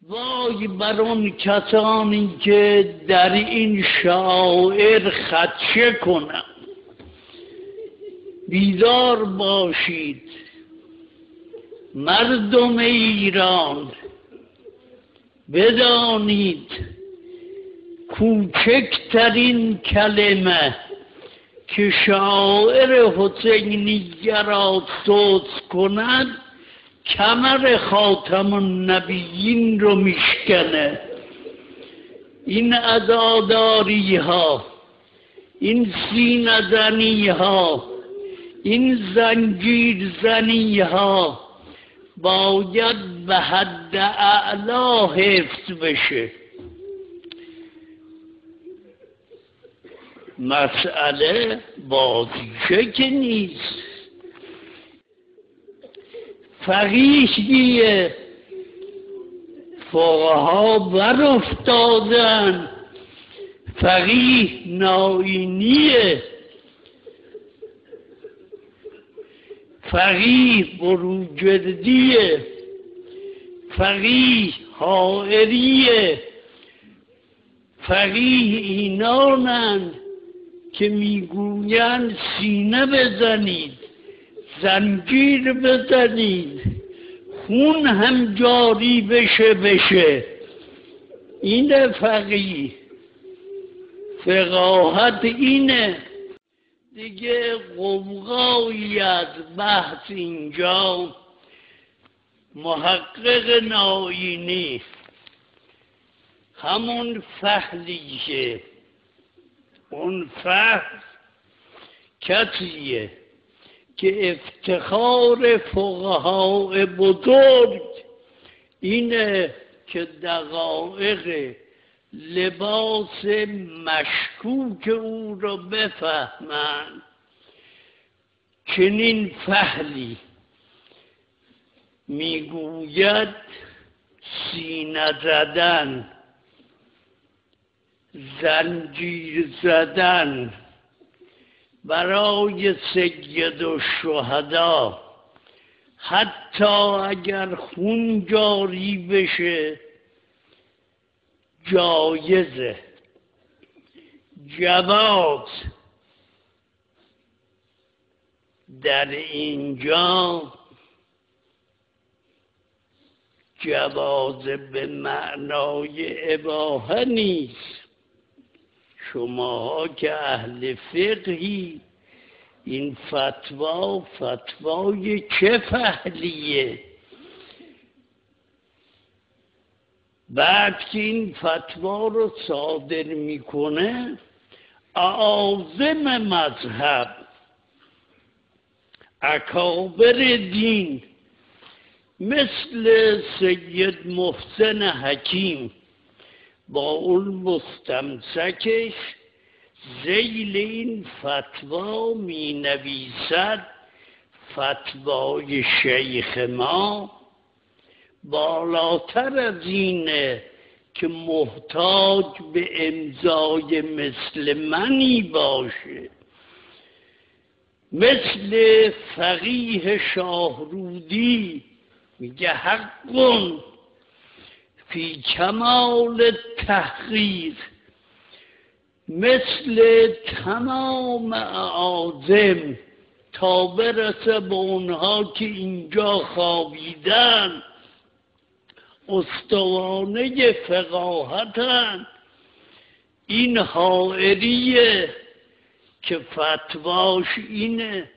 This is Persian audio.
وای بر اون کسانی که در این شعائر خدشه کنند. بیدار باشید مردم ایران، بدانید کوچکترین کلمه که شاعر حسینیه را سوز کند کمر خاتم النبیین رو میشکنه. این عزاداری ها، این سینه زنی ها، این زنجیر زنی ها باید به حد اعلا حفظ بشه. مسئله بازیشه که نیست. فقیهیه، فقها بر افتادن، فقیه ناینیه، فقیه بروجردیه، فقیه حائریه، فقیه اینانند که میگویند سینه بزنید، زنجیر بزنید، خون هم جاری بشه. این فقیه، فقاهت اینه دیگه. قوقایی از بحث اینجا. محقق ناینی همون فهلی که اون فهل کسیه که افتخار فقهای بزرگ اینه که دقایق لباس مشکوک او را بفهمند. چنین فهلی میگوید سینه زدن، زنجیر زدن برای سید الشهدا حتی اگر خون جاری بشه جایزه، جواز. در اینجا جواز به معنای اباحه نیست. شما که اهل فقهی، این فتوای چه فهلیه؟ بعد که این فتوا رو صادر میکنه اعاظم مذهب، اکابر دین مثل سید محسن حکیم با اون مستمسکش ذیل این فتوا می نویسد فتوای شیخ ما بالاتر از اینه که محتاج به امضای مثل منی باشه. مثل فقیه شاهرودی میگه حقون فی کمال تحقیر، مثل تمام اعاظم تا برسه به اونها که اینجا خوابیدن استوانه فقاهتن. این حائریه که فتواش اینه